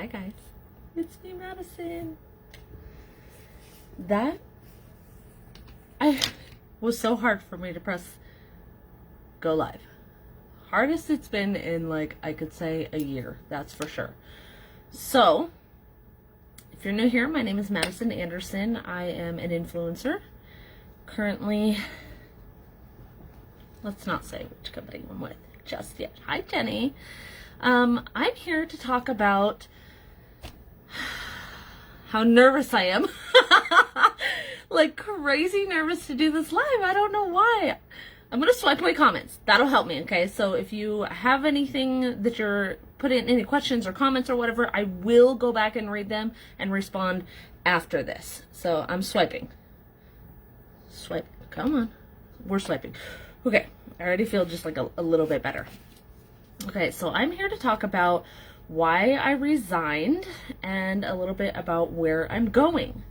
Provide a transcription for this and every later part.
Hi guys, it's me, Madison. That was so hard for me to press go live. Hardest it's been in, like, I could say a year, that's for sure. So, if you're new here, my name is Madison Anderson. I am an influencer. Currently, let's not say which company I'm with just yet. Hi, Jenny. I'm here to talk about how nervous I am. Like crazy nervous to do this live. I don't know why. I'm going to swipe away comments. That'll help me, okay? So if you have anything that you're putting, any questions or comments or whatever, I will go back and read them and respond after this. So I'm swiping. Swipe. Come on. We're swiping. Okay. I already feel just like a little bit better. Okay, so I'm here to talk about why I resigned and a little bit about where I'm going.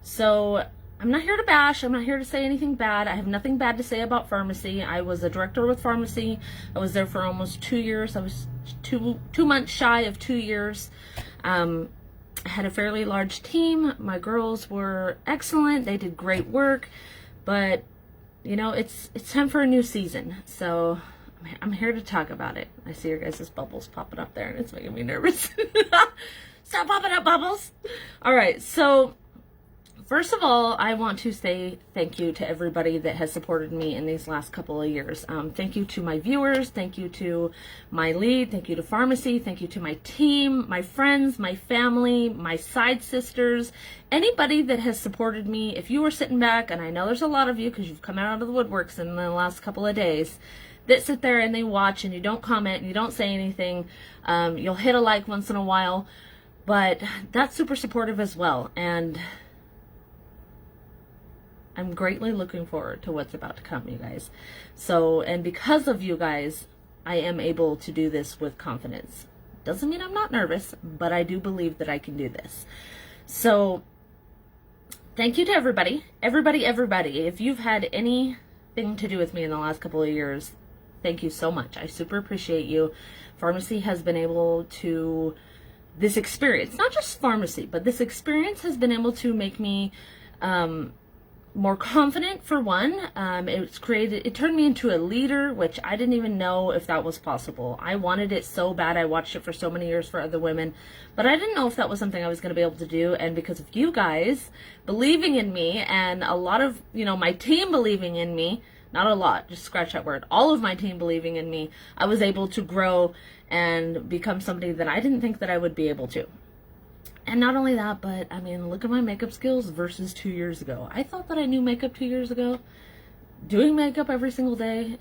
So I'm not here to bash. I'm not here to say anything bad. I have nothing bad to say about Farmasi. I was a director with Farmasi. I was there for almost 2 years. I was two months shy of 2 years. I had a fairly large team. My girls were excellent. They did great work. But, you know, it's time for a new season. So I'm here to talk about it. I see your guys' bubbles popping up there and it's making me nervous. Stop popping up, bubbles. All right, so first of all, I want to say thank you to everybody that has supported me in these last couple of years. Thank you to my viewers. Thank you to my lead. Thank you to Farmasi. Thank you to my team, my friends, my family, my side sisters, anybody that has supported me. If you were sitting back, and I know there's a lot of you because you've come out of the woodworks in the last couple of days, that sit there and they watch and you don't comment and you don't say anything. You'll hit a like once in a while, but that's super supportive as well. And I'm greatly looking forward to what's about to come, you guys. So, and because of you guys, I am able to do this with confidence. Doesn't mean I'm not nervous, but I do believe that I can do this. So, thank you to everybody. Everybody. If you've had anything to do with me in the last couple of years, thank you so much. I super appreciate you. Farmasi has been able to, this experience, not just Farmasi, but this experience has been able to make me more confident, for one. It turned me into a leader, which I didn't even know if that was possible. I wanted it so bad. I watched it for so many years for other women, but I didn't know if that was something I was going to be able to do. And because of you guys believing in me and a lot of, you know, my team believing in me, not a lot, just scratch that word, all of my team believing in me, I was able to grow and become somebody that I didn't think that I would be able to. And not only that, but I mean, look at my makeup skills versus 2 years ago. I thought that I knew makeup 2 years ago. Doing makeup every single day,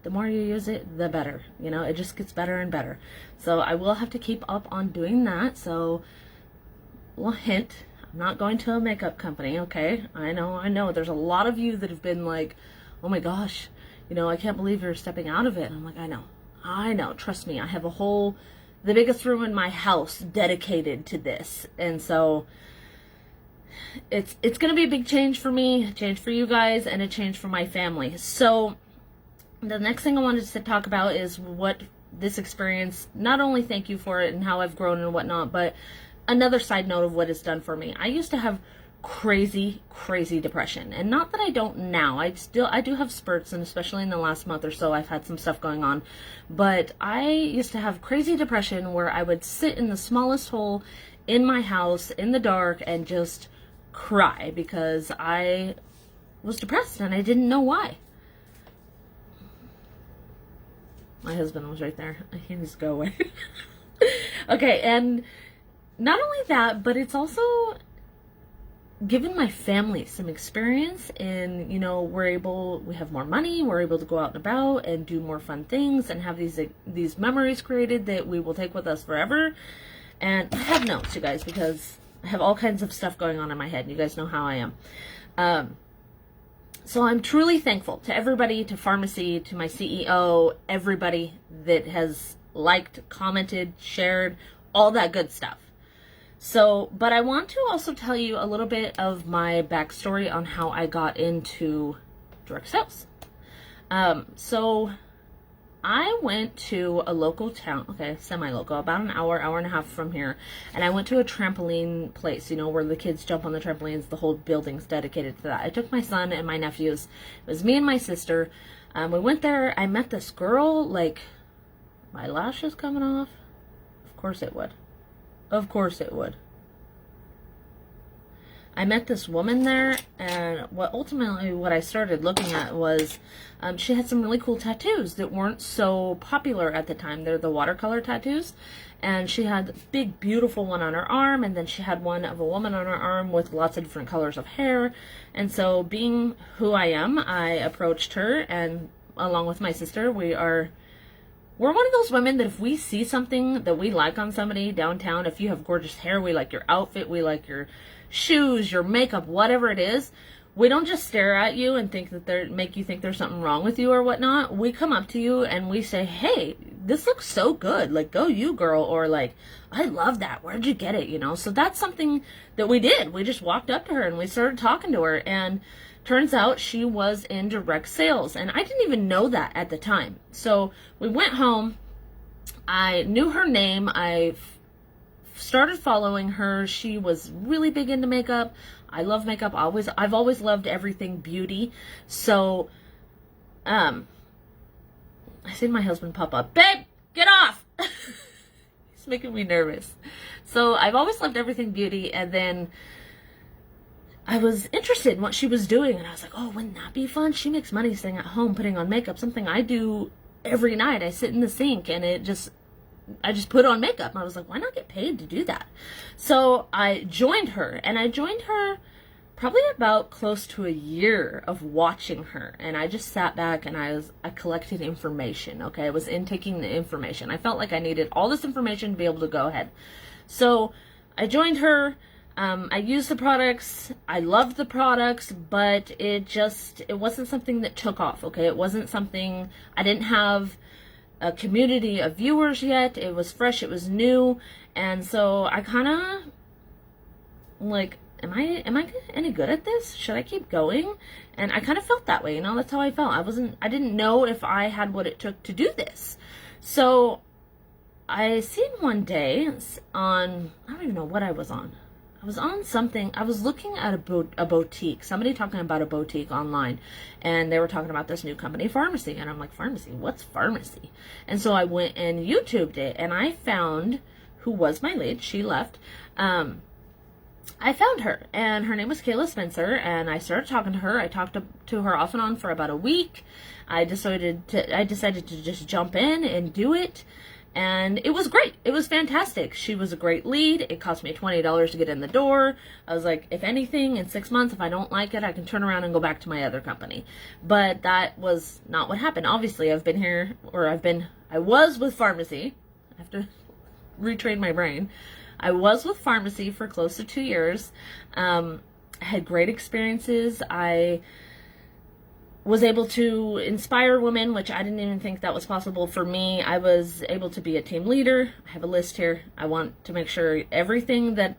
the more you use it, the better. You know, it just gets better and better. So I will have to keep up on doing that. So, well, hint, I'm not going to a makeup company, okay? I know. There's a lot of you that have been like, oh my gosh, you know, I can't believe you're stepping out of it. And I'm like, I know. Trust me, I have the biggest room in my house dedicated to this. And so it's going to be a big change for me, a change for you guys, and a change for my family. So the next thing I wanted to talk about is what this experience, not only thank you for it and how I've grown and whatnot, but another side note of what it's done for me. I used to have crazy depression, and not that I don't now. I do have spurts, and especially in the last month or so I've had some stuff going on, but I used to have crazy depression where I would sit in the smallest hole in my house in the dark and just cry because I was depressed and I didn't know why. My husband was right there. He needs to go away. Okay, and not only that, but it's also given my family some experience in, you know, we have more money, we're able to go out and about and do more fun things and have these memories created that we will take with us forever. And I have notes, you guys, because I have all kinds of stuff going on in my head. You guys know how I am. So I'm truly thankful to everybody, to Farmasi, to my CEO, everybody that has liked, commented, shared, all that good stuff. So, but I want to also tell you a little bit of my backstory on how I got into direct sales. So I went to a local town, okay, semi-local, about an hour, hour and a half from here, and I went to a trampoline place, you know, where the kids jump on the trampolines. The whole building's dedicated to that. I took my son and my nephews. It was me and my sister. We went there. I met this girl, like, my lashes coming off. Of course it would. Of course it would. I met this woman there, and what I started looking at was she had some really cool tattoos that weren't so popular at the time. They're the watercolor tattoos, and she had a big, beautiful one on her arm, and then she had one of a woman on her arm with lots of different colors of hair. And so, being who I am, I approached her, and along with my sister, we're one of those women that if we see something that we like on somebody downtown, if you have gorgeous hair, we like your outfit, we like your shoes, your makeup, whatever it is, we don't just stare at you and think that make you think there's something wrong with you or whatnot. We come up to you and we say, hey, this looks so good. Like, go you, girl. Or like, I love that. Where'd you get it? You know? So that's something that we did. We just walked up to her and we started talking to her, and turns out she was in direct sales, and I didn't even know that at the time. So we went home. I knew her name. I started following her. She was really big into makeup. I love makeup. I've always loved everything beauty. So, I seen my husband pop up. Babe, get off! He's making me nervous. So I've always loved everything beauty, and then I was interested in what she was doing, and I was like, oh, wouldn't that be fun? She makes money staying at home putting on makeup, something I do every night. I sit in the sink, and I just put on makeup. And I was like, why not get paid to do that? So I joined her, and I joined her probably about close to a year of watching her. And I just sat back and I collected information. Okay. I was intaking the information. I felt like I needed all this information to be able to go ahead. So I joined her. I used the products. I loved the products, but it wasn't something that took off. Okay. It wasn't something, I didn't have a community of viewers yet. It was fresh, it was new, and so I kind of like, am I any good at this? Should I keep going? And I kind of felt that way, you know. That's how I felt. I didn't know if I had what it took to do this. So I seen one day on, I don't even know what I was on. I was on something. I was looking at a boutique. Somebody talking about a boutique online, and they were talking about this new company, Farmasi. And I'm like, Farmasi? What's Farmasi? And so I went and YouTubed it, and I found who was my lead. She left. I found her, and her name was Kayla Spencer, and I started talking to her. I talked to her off and on for about a week. I decided to just jump in and do it. And it was great. It was fantastic. She was a great lead. It cost me $20 to get in the door. I was like, if anything, in 6 months, if I don't like it, I can turn around and go back to my other company. But that was not what happened. Obviously, I was with Farmasi. I have to retrain my brain. I was with Farmasi for close to 2 years. I had great experiences. I was able to inspire women, which I didn't even think that was possible for me. I was able to be a team leader. I have a list here. I want to make sure everything that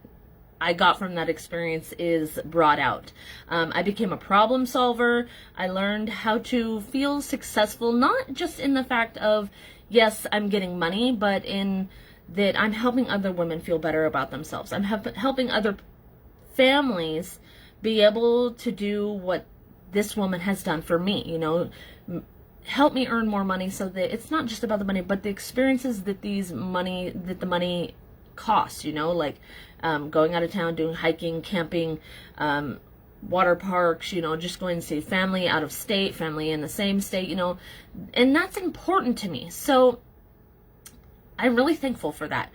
I got from that experience is brought out. I became a problem solver. I learned how to feel successful, not just in the fact of, yes, I'm getting money, but in that I'm helping other women feel better about themselves. I'm helping other families be able to do what this woman has done for me, you know, help me earn more money, so that it's not just about the money, but the experiences that the money costs, you know, like going out of town, doing hiking, camping, water parks, you know, just going to see family out of state, family in the same state, you know, and that's important to me. So I'm really thankful for that.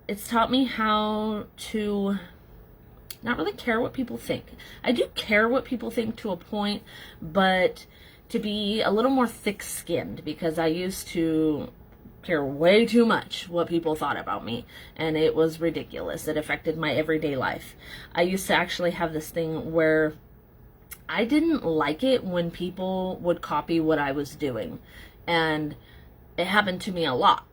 It's taught me how to not really care what people think. I do care what people think to a point, but to be a little more thick-skinned, because I used to care way too much what people thought about me, and it was ridiculous. It affected my everyday life. I used to actually have this thing where I didn't like it when people would copy what I was doing, and it happened to me a lot.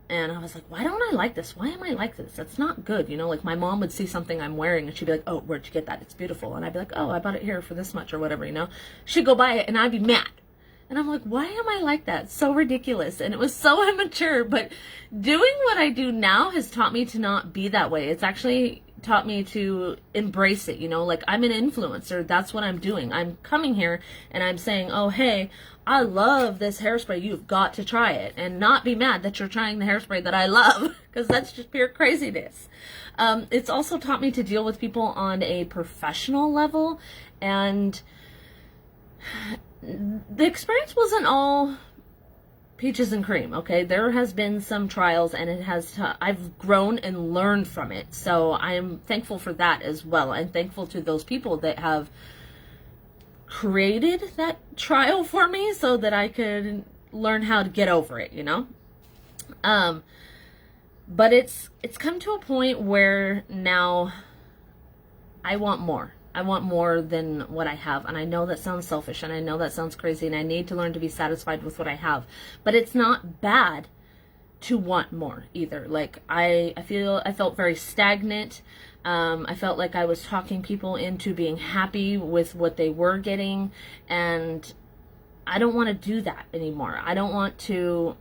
And I was like, why don't I like this? Why am I like this? That's not good. You know, like my mom would see something I'm wearing and she'd be like, oh, where'd you get that? It's beautiful. And I'd be like, oh, I bought it here for this much or whatever, you know. She'd go buy it and I'd be mad. And I'm like, why am I like that? So ridiculous. And it was so immature. But doing what I do now has taught me to not be that way. It's actually taught me to embrace it. You know, like, I'm an influencer. That's what I'm doing. I'm coming here and I'm saying, oh, hey, I love this hairspray. You've got to try it. And not be mad that you're trying the hairspray that I love, because that's just pure craziness. It's also taught me to deal with people on a professional level. And the experience wasn't all peaches and cream, okay? There has been some trials, and I've grown and learned from it. So I am thankful for that as well. I'm thankful to those people that have created that trial for me so that I could learn how to get over it, you know? But it's come to a point where now I want more. I want more than what I have. And I know that sounds selfish, and I know that sounds crazy, and I need to learn to be satisfied with what I have. But it's not bad to want more either. Like, I felt very stagnant. I felt like I was talking people into being happy with what they were getting, and I don't want to do that anymore. I don't want to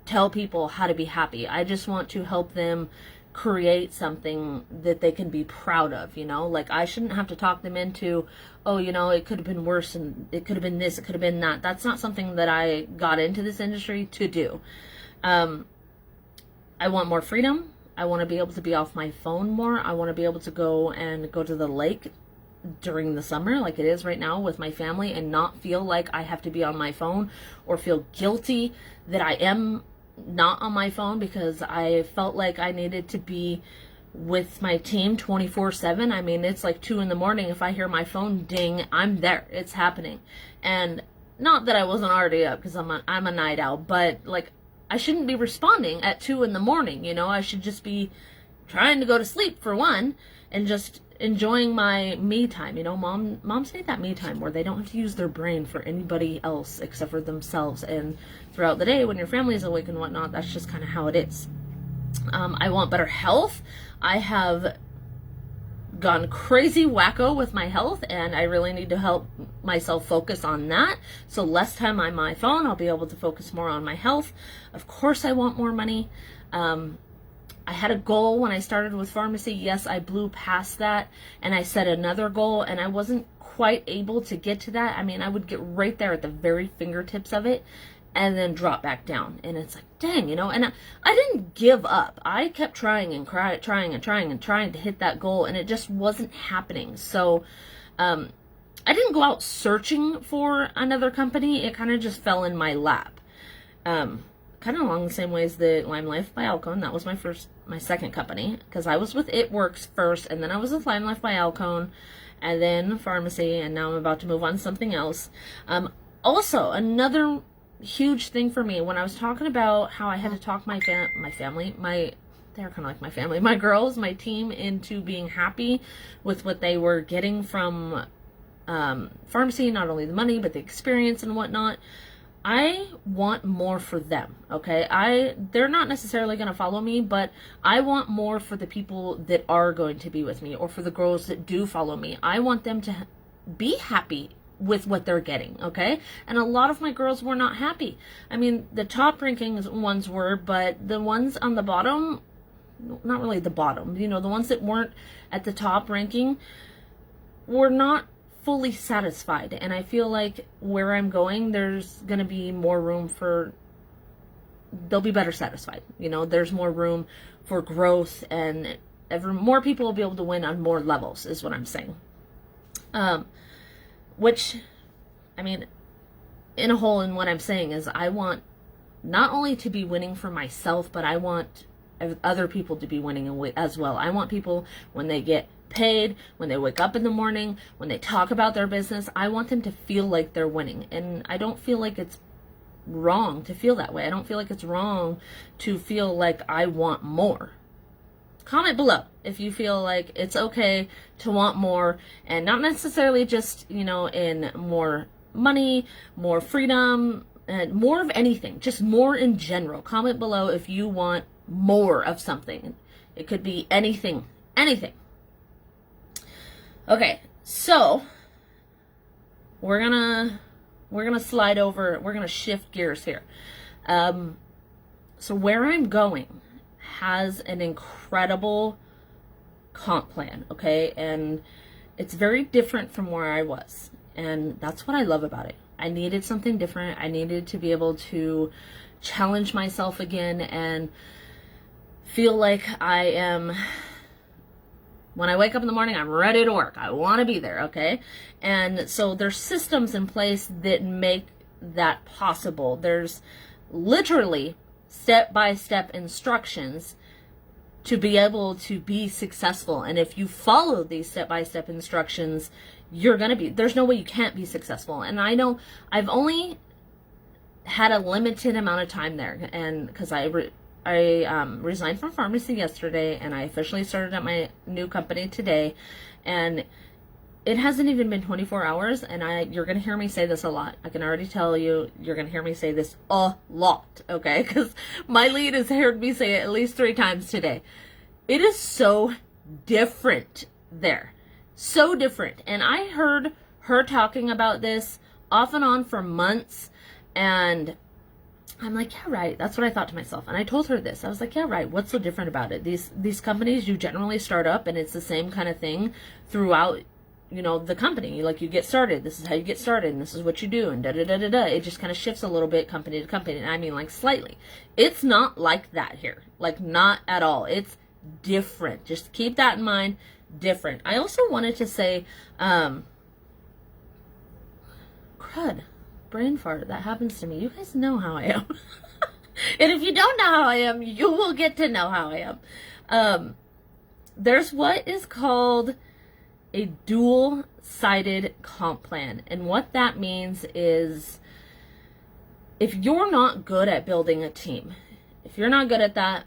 tell people how to be happy. I just want to help them create something that they can be proud of, you know? Like, I shouldn't have to talk them into, oh, you know, it could have been worse, and it could have been this, it could have been that. That's not something that I got into this industry to do. I want more freedom. I want to be able to be off my phone more. I want to be able to go to the lake during the summer, like it is right now, with my family, and not feel like I have to be on my phone or feel guilty that I am not on my phone, because I felt like I needed to be with my team 24/7. I mean, it's like 2 a.m. If I hear my phone ding, I'm there. It's happening. And not that I wasn't already up, because I'm a night owl, but like, I shouldn't be responding at 2 a.m, you know? I should just be trying to go to sleep, for one, and just enjoying my me time. You know, moms need that me time where they don't have to use their brain for anybody else except for themselves. And throughout the day, when your family is awake and whatnot, that's just kind of how it is. I want better health. I have gone crazy wacko with my health, and I really need to help myself focus on that. So less time on my phone, I'll be able to focus more on my health. Of course, I want more money. I had a goal when I started with Farmasi. Yes, I blew past that, and I set another goal, and I wasn't quite able to get to that. I mean, I would get right there at the very fingertips of it and then drop back down. And it's like, dang, you know, and I didn't give up. I kept trying and trying to hit that goal, and it just wasn't happening. So I didn't go out searching for another company. It kind of just fell in my lap. Kind of along the same ways that Lime Life by Alcone, that was my second company, because I was with It Works first, and then I was with Lime Life by Alcone, and then Farmasi, and now I'm about to move on to something else. Also, another huge thing for me, when I was talking about how I had to talk my family, they're kind of like my family, my girls, my team, into being happy with what they were getting from Farmasi, not only the money, but the experience and whatnot. I want more for them, okay? They're not necessarily going to follow me, but I want more for the people that are going to be with me, or for the girls that do follow me. I want them to be happy with what they're getting, okay? And a lot of my girls were not happy. I mean, the top rankings ones were, but the ones on the bottom, not really the bottom, you know, the ones that weren't at the top ranking were not fully satisfied. And I feel like where I'm going, there's going to be more room for, they'll be better satisfied. You know, there's more room for growth, and more people will be able to win on more levels, is what I'm saying. Which, I mean, in a whole, in what I'm saying is, I want not only to be winning for myself, but I want other people to be winning as well. I want people, when they get paid, when they wake up in the morning, when they talk about their business, I want them to feel like they're winning. And I don't feel like it's wrong to feel that way. I don't feel like it's wrong to feel like I want more. Comment below if you feel like it's okay to want more, and not necessarily just, you know, in more money, more freedom, and more of anything, just more in general. Comment below if you want more of something. It could be anything. Okay, so we're gonna we're going to slide over, we're going to shift gears here. So where I'm going has an incredible comp plan, okay? And it's very different from where I was. And that's what I love about it. I needed something different. I needed to be able to challenge myself again and feel like I am, when I wake up in the morning, I'm ready to work. I want to be there, okay? And so there's systems in place that make that possible. There's literally step-by-step instructions to be able to be successful. And if you follow these step-by-step instructions, you're going to be, there's no way you can't be successful. And I know I've only had a limited amount of time there, and because I resigned from Farmasi yesterday, and I officially started at my new company today, and it hasn't even been 24 hours, and you're going to hear me say this a lot. I can already tell you, you're going to hear me say this a lot, okay? Because my lead has heard me say it at least 3 times today. It is so different there. So different. And I heard her talking about this off and on for months, and I'm like, yeah, right. That's what I thought to myself. And I told her this. I was like, yeah, right. What's so different about it? These companies, you generally start up, and it's the same kind of thing throughout, you know, the company. Like, you get started. This is how you get started, and this is what you do, and da-da-da-da-da. It just kind of shifts a little bit company to company. And I mean, like, slightly. It's not like that here. Like, not at all. It's different. Just keep that in mind. Different. I also wanted to say, crud. Brain fart, that happens to me. You guys know how I am. And if you don't know how I am, you will get to know how I am. There's what is called a dual-sided comp plan. And what that means is, if you're not good at building a team, if you're not good at that,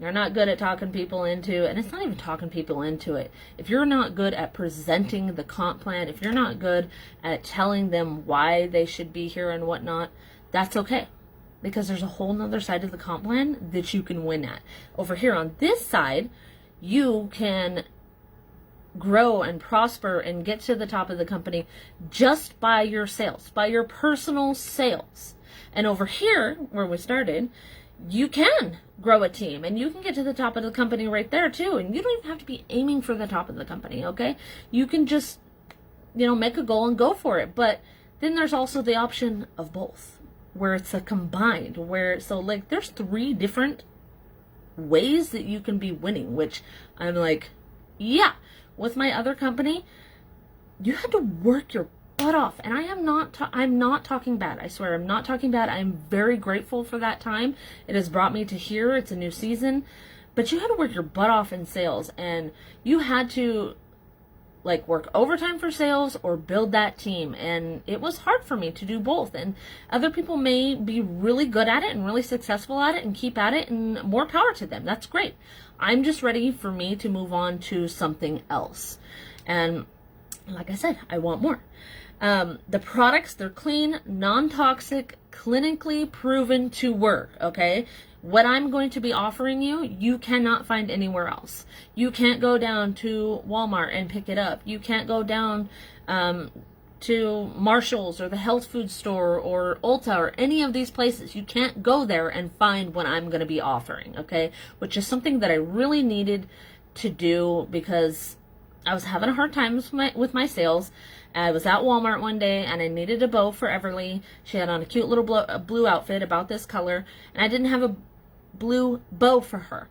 you're not good at talking people into, and it's not even talking people into it. If you're not good at presenting the comp plan, if you're not good at telling them why they should be here and whatnot, that's okay. Because there's a whole nother side of the comp plan that you can win at. Over here on this side, you can grow and prosper and get to the top of the company just by your sales, by your personal sales. And over here, where we started, you can grow a team, and you can get to the top of the company right there too. And you don't even have to be aiming for the top of the company, okay? You can just, you know, make a goal and go for it. But then there's also the option of both, where it's a combined, where, so like, there's 3 different ways that you can be winning, which I'm like, yeah. With my other company, you had to work your butt off. And I'm not talking bad. I swear, I'm not talking bad. I'm very grateful for that time. It has brought me to here. It's a new season. But you had to work your butt off in sales. And you had to, like, work overtime for sales or build that team. And it was hard for me to do both. And other people may be really good at it and really successful at it and keep at it, and more power to them. That's great. I'm just ready for me to move on to something else. And like I said, I want more. The products, they're clean, non-toxic, clinically proven to work, okay? What I'm going to be offering you, you cannot find anywhere else. You can't go down to Walmart and pick it up. You can't go down to Marshall's or the health food store or Ulta or any of these places. You can't go there and find what I'm going to be offering, okay? Which is something that I really needed to do, because I was having a hard time with my sales. I was at Walmart one day, and I needed a bow for Everly. She had on a cute little blue outfit about this color, and I didn't have a blue bow for her.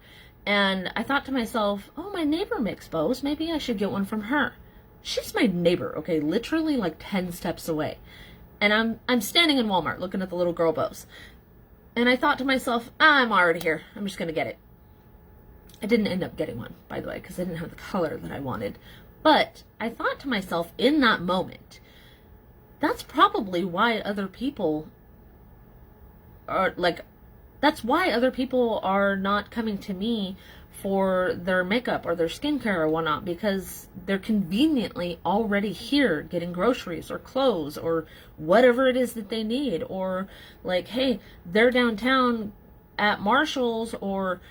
And I thought to myself, oh, my neighbor makes bows. Maybe I should get one from her. She's my neighbor, okay, literally like 10 steps away. And I'm standing in Walmart looking at the little girl bows. And I thought to myself, I'm already here. I'm just going to get it. I didn't end up getting one, by the way, because I didn't have the color that I wanted. But I thought to myself in that moment, that's probably why other people are like, that's why other people are not coming to me for their makeup or their skincare or whatnot, because they're conveniently already here getting groceries or clothes or whatever it is that they need. Or like, hey, they're downtown at Marshall's or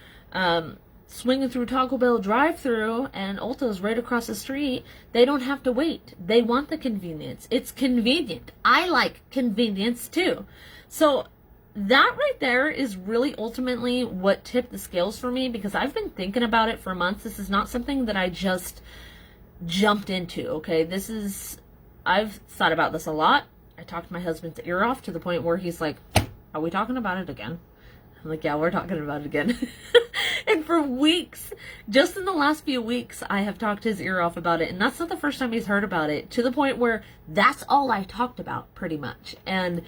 swinging through Taco Bell drive-through and Ulta's right across the street, they don't have to wait. They want the convenience. It's convenient. I like convenience too. So that right there is really ultimately what tipped the scales for me, because I've been thinking about it for months. This is not something that I just jumped into, okay? I've thought about this a lot. I talked my husband's ear off to the point where he's like, are we talking about it again? I'm like, yeah, we're talking about it again. And for weeks, just in the last few weeks, I have talked his ear off about it. And that's not the first time he's heard about it, to the point where that's all I talked about pretty much. And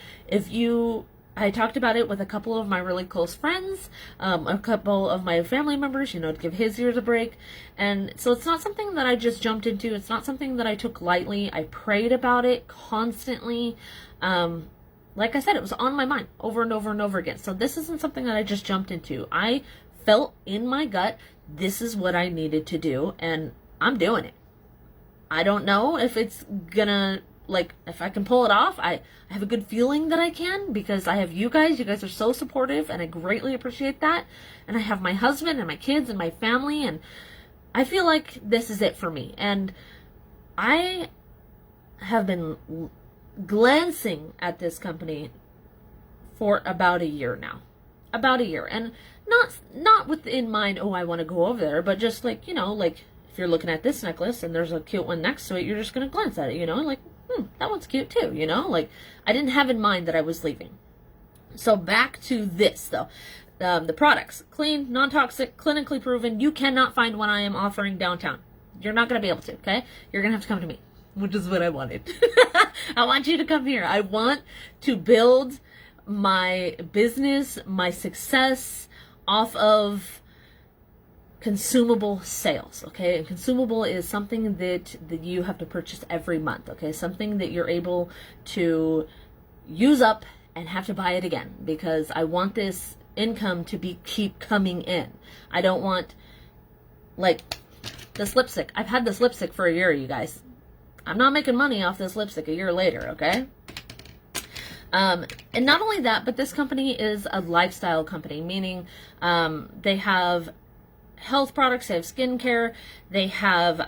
I talked about it with a couple of my really close friends, a couple of my family members, to give his ears a break. And so it's not something that I just jumped into. It's not something that I took lightly. I prayed about it constantly. Like I said, it was on my mind over and over and over again. So this isn't something that I just jumped into. I felt in my gut, this is what I needed to do, and I'm doing it. I don't know if it's gonna, if I can pull it off. I have a good feeling that I can, because I have you guys. You guys are so supportive, and I greatly appreciate that. And I have my husband and my kids and my family, and I feel like this is it for me. And I have been glancing at this company for about a year now. About a year. And not with in mind, oh, I want to go over there, but just if you're looking at this necklace and there's a cute one next to it, you're just going to glance at it, that one's cute too, I didn't have in mind that I was leaving. So back to this though. The products, clean, non-toxic, clinically proven. You cannot find one I am offering downtown. You're not going to be able to, okay? You're going to have to come to me, which is what I wanted. I want you to come here. I want to build my business, my success off of consumable sales, okay? And consumable is something that you have to purchase every month, okay? Something that you're able to use up and have to buy it again, because I want this income to keep coming in. I don't want, this lipstick. I've had this lipstick for a year, you guys. I'm not making money off this lipstick a year later, okay? And not only that, but this company is a lifestyle company, meaning they have health products, they have skincare, they have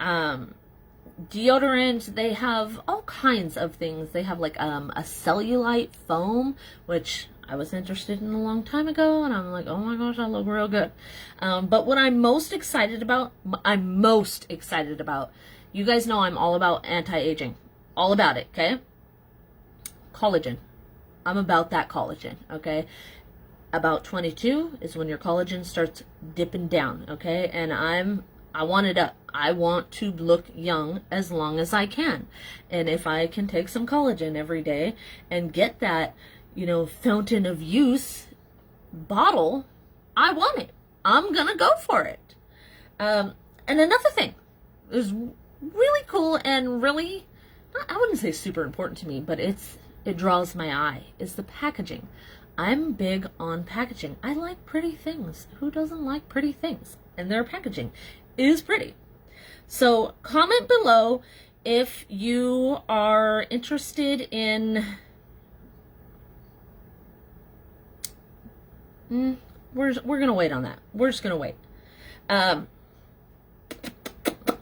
deodorant, they have all kinds of things. They have a cellulite foam, which I was interested in a long time ago, and I'm like, oh my gosh, that look real good. But what I'm most excited about, you guys know I'm all about anti-aging. All about it, okay? Collagen. I'm about that collagen, okay? About 22 is when your collagen starts dipping down, okay? And I want it up. I want to look young as long as I can. And if I can take some collagen every day and get that, fountain of youth bottle, I want it. I'm gonna go for it. And another thing is really cool and really, I wouldn't say super important to me, but it draws my eye, is the packaging. I'm big on packaging. I like pretty things. Who doesn't like pretty things? And their packaging is pretty. So comment below if you are interested in, we're gonna wait on that. We're just gonna wait.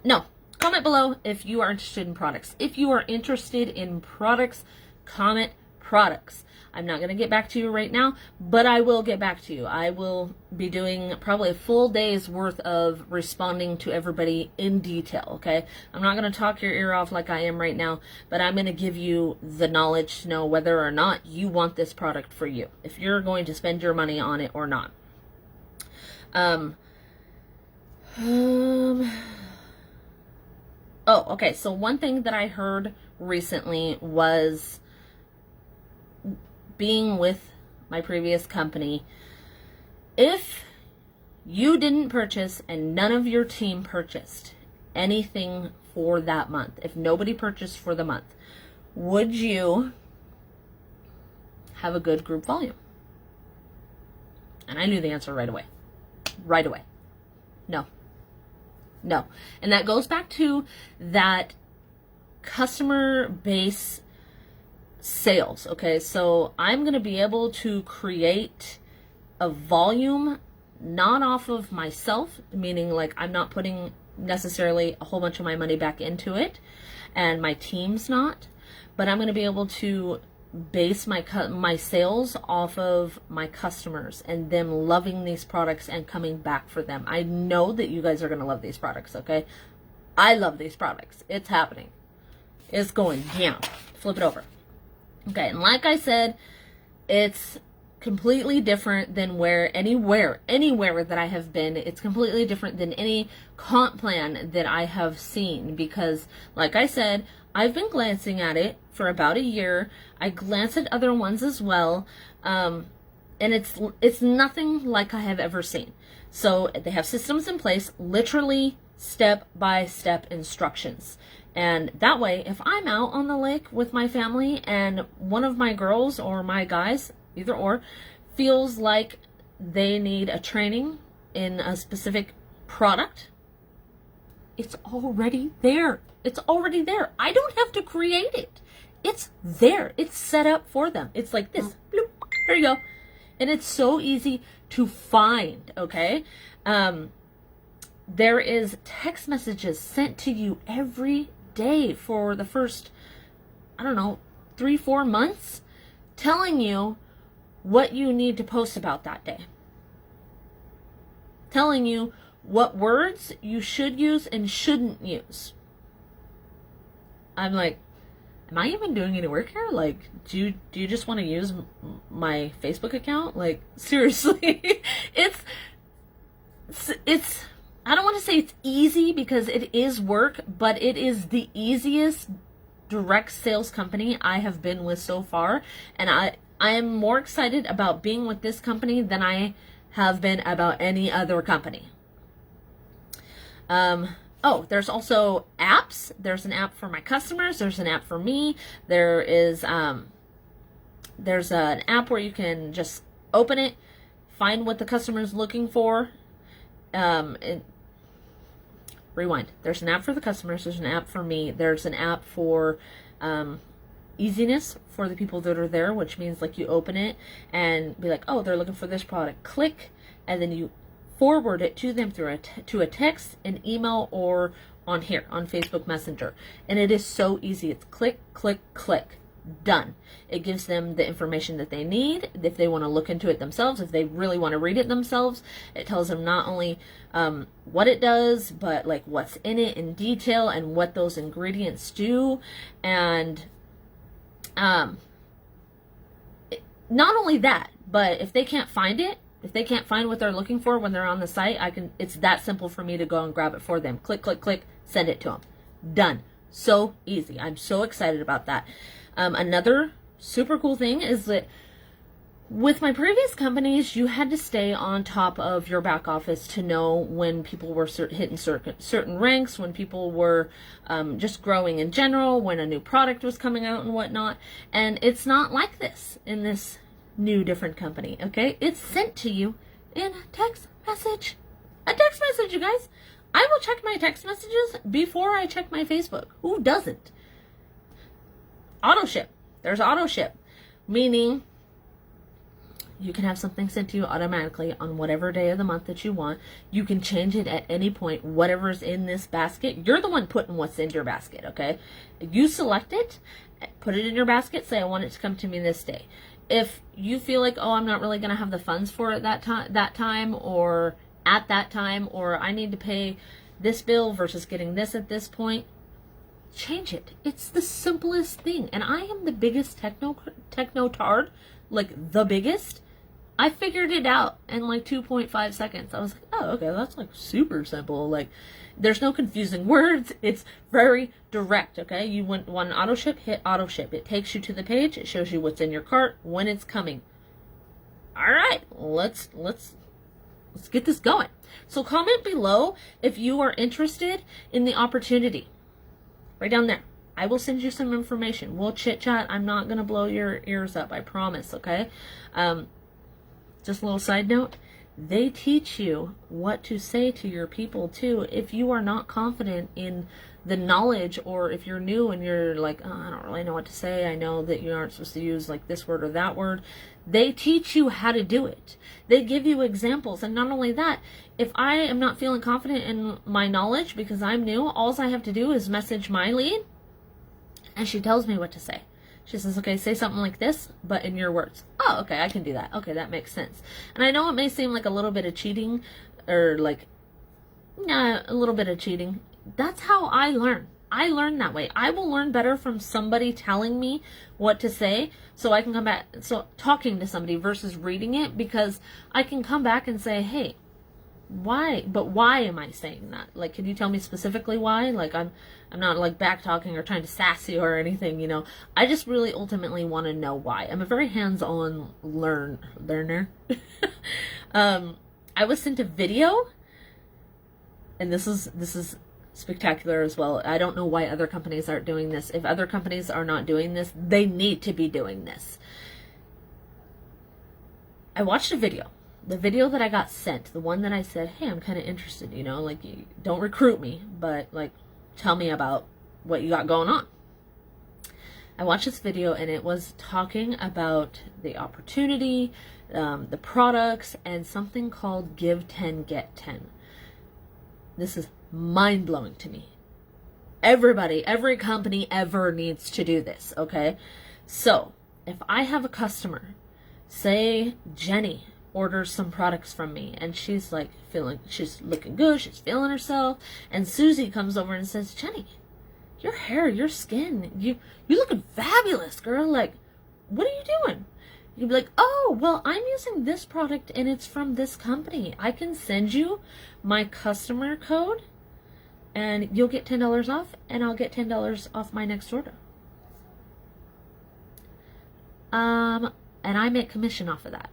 No, comment below if you are interested in products. If you are interested in products, comment products. I'm not going to get back to you right now, but I will get back to you. I will be doing probably a full day's worth of responding to everybody in detail, okay? I'm not going to talk your ear off like I am right now, but I'm going to give you the knowledge to know whether or not you want this product for you, if you're going to spend your money on it or not. Oh, okay, so one thing that I heard recently was, being with my previous company, if you didn't purchase and none of your team purchased anything for that month, if nobody purchased for the month, would you have a good group volume? And I knew the answer right away. Right away. No. No. And that goes back to that customer base sales, okay? So I'm going to be able to create a volume not off of myself, meaning like I'm not putting necessarily a whole bunch of my money back into it, and my team's not, but I'm going to be able to base my sales off of my customers and them loving these products and coming back for them. I know that you guys are going to love these products, okay? I love these products. It's happening. It's going down. Flip it over. Okay, and like I said, it's completely different than anywhere that I have been. It's completely different than any comp plan that I have seen, because like I said, I've been glancing at it for about a year. I glance at other ones as well, and it's nothing like I have ever seen. So they have systems in place, literally step-by-step instructions. And that way, if I'm out on the lake with my family and one of my girls or my guys, either or, feels like they need a training in a specific product, it's already there. It's already there. I don't have to create it. It's there. It's set up for them. It's like this. Bloop, here you go. And it's so easy to find, okay? There is text messages sent to you every day for the first, I don't know, 3-4 months, telling you what you need to post about that day. Telling you what words you should use and shouldn't use. I'm like, am I even doing any work here? Like, do you just want to use my Facebook account? Like, seriously. it's I don't want to say it's easy, because it is work, but it is the easiest direct sales company I have been with so far. And I am more excited about being with this company than I have been about any other company. Oh, there's also apps. There's an app for my customers. There's an app for me. There's an app where you can just open it, find what the customer is looking for. Rewind. There's an app for the customers. There's an app for me. There's an app for easiness for the people that are there, which means like you open it and be like, oh, they're looking for this product. Click, and then you forward it to them through to a text, an email, or on here on Facebook Messenger. And it is so easy. It's click, click, click. Done. It gives them the information that they need if they want to look into it themselves, if they really want to read it themselves. It tells them not only what it does, but like what's in it in detail and what those ingredients do. And not only that, but if they can't find it, if they can't find what they're looking for when they're on the site, it's that simple for me to go and grab it for them. Click, click, click, send it to them. Done. So easy. I'm so excited about that. Another super cool thing is that with my previous companies, you had to stay on top of your back office to know when people were hitting certain ranks, when people were just growing in general, when a new product was coming out and whatnot. And it's not like this in this new different company, okay? It's sent to you in a text message. A text message, you guys. I will check my text messages before I check my Facebook. Who doesn't? Auto ship. There's auto ship, meaning you can have something sent to you automatically on whatever day of the month that you want. You can change it at any point, whatever's in this basket. You're the one putting what's in your basket, okay? You select it, put it in your basket, say I want it to come to me this day. If you feel like, oh, I'm not really going to have the funds for it that time, or at that time, or I need to pay this bill versus getting this at this point, change it. It's the simplest thing. And I am the biggest techno-tard, like the biggest. I figured it out in like 2.5 seconds. I was like, oh, okay, that's like super simple. Like, there's no confusing words. It's very direct, okay? You want auto ship, hit auto ship. It takes you to the page. It shows you what's in your cart, when it's coming. All right, let's get this going. So comment below if you are interested in the opportunity. Right down there. I will send you some information. We'll chit chat. I'm not going to blow your ears up. I promise, okay? Just a little side note. They teach you what to say to your people too. If you are not confident in the knowledge, or if you're new and you're like, oh, I don't really know what to say, I know that you aren't supposed to use like this word or that word, they teach you how to do it. They give you examples. And not only that, if I am not feeling confident in my knowledge because I'm new, all I have to do is message my lead and she tells me what to say. She says, okay, say something like this, but in your words. Oh, okay, I can do that. Okay, that makes sense. And I know it may seem like a little bit of cheating, or like, nah, a little bit of cheating. That's how I learn. I learn that way. I will learn better from somebody telling me what to say, so I can come back, so talking to somebody versus reading it, because I can come back and say, hey, why am I saying that? Like, can you tell me specifically why? Like, I'm not like back talking or trying to sass you or anything, you know. I just really ultimately want to know why. I'm a very hands-on learner. I was sent a video, and this is spectacular as well. I don't know why other companies aren't doing this. If other companies are not doing this, they need to be doing this. I watched a video. The video that I got sent, the one that I said, hey, I'm kind of interested, you know, like, you don't recruit me, but like, tell me about what you got going on. I watched this video and it was talking about the opportunity, the products, and something called Give 10, Get 10. This is mind-blowing to me. Everybody, every company ever needs to do this, okay? So, if I have a customer, say Jenny orders some products from me and she's like she's looking good, she's feeling herself, and Susie comes over and says, Jenny, your hair, your skin, you looking fabulous, girl. Like, what are you doing? You'd be like, oh, well, I'm using this product and it's from this company. I can send you my customer code and you'll get $10 off, and I'll get $10 off my next order. And I make commission off of that.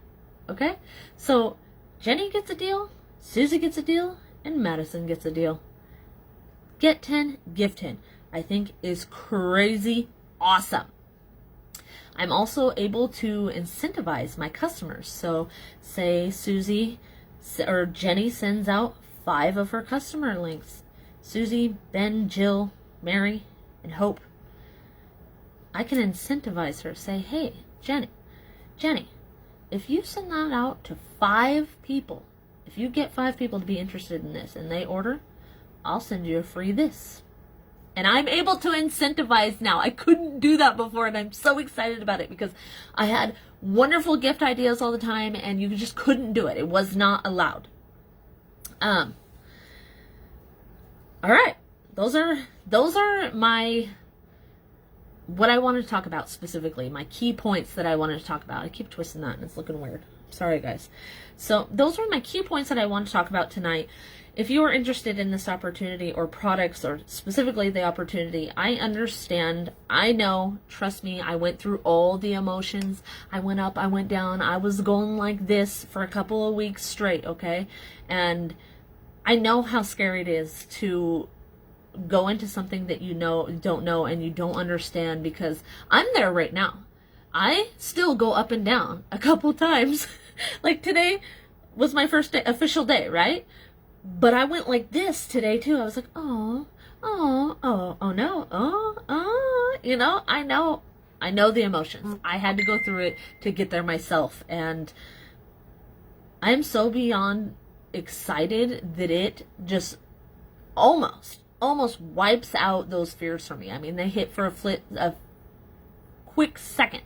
Okay? So Jenny gets a deal, Susie gets a deal, and Madison gets a deal. Get 10, give 10. I think is crazy awesome. I'm also able to incentivize my customers. So say Susie or Jenny sends out 5 of her customer links. Susie, Ben, Jill, Mary, and Hope. I can incentivize her. Say, hey, Jenny, if you send that out to 5 people, if you get 5 people to be interested in this and they order, I'll send you a free this. And I'm able to incentivize now. I couldn't do that before, and I'm so excited about it because I had wonderful gift ideas all the time and you just couldn't do it. It was not allowed. All right. Those are my what I wanted to talk about specifically, my key points that I wanted to talk about. I keep twisting that and it's looking weird. Sorry, guys. So those are my key points that I want to talk about tonight. If you are interested in this opportunity or products, or specifically the opportunity, I understand. I know. Trust me, I went through all the emotions. I went up, I went down. I was going like this for a couple of weeks straight, okay? And I know how scary it is to go into something that you don't know and you don't understand, because I'm there right now. I still go up and down a couple times. Like today was my first day, official day, right? But I went like this today too. I was like, oh no, you know, I know the emotions. I had to go through it to get there myself, and I'm so beyond excited that it just almost wipes out those fears for me. I mean, they hit for a quick second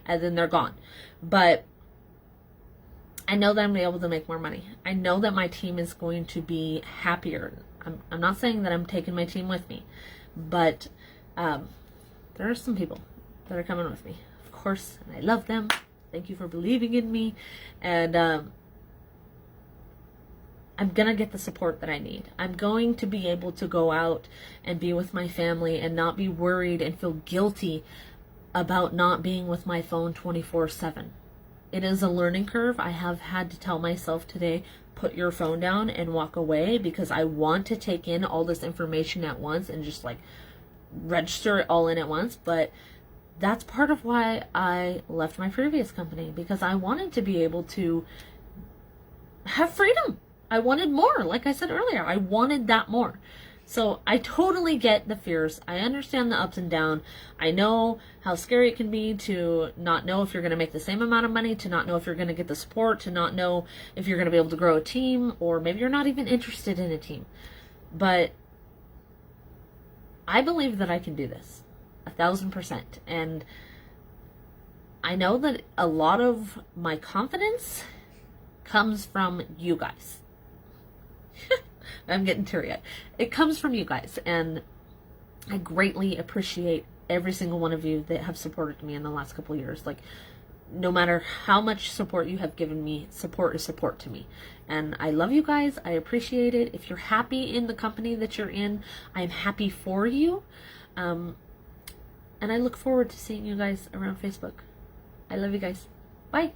and then they're gone. But I know that I'm going to be able to make more money. I know that my team is going to be happier. I'm not saying that I'm taking my team with me, but there are some people that are coming with me, of course, and I love them. Thank you for believing in me, and I'm going to get the support that I need. I'm going to be able to go out and be with my family and not be worried and feel guilty about not being with my phone 24/7. It is a learning curve. I have had to tell myself today, put your phone down and walk away, because I want to take in all this information at once and just like register it all in at once. But that's part of why I left my previous company, because I wanted to be able to have freedom. I wanted more. Like I said earlier, I wanted that more. So I totally get the fears. I understand the ups and downs. I know how scary it can be to not know if you're going to make the same amount of money, to not know if you're going to get the support, to not know if you're going to be able to grow a team, or maybe you're not even interested in a team. But I believe that I can do this 1,000%. And I know that a lot of my confidence comes from you guys. I'm getting teary-eyed. It comes from you guys, and I greatly appreciate every single one of you that have supported me in the last couple of years. Like, no matter how much support you have given me, support is support to me. And I love you guys. I appreciate it. If you're happy in the company that you're in, I'm happy for you. And I look forward to seeing you guys around Facebook. I love you guys. Bye.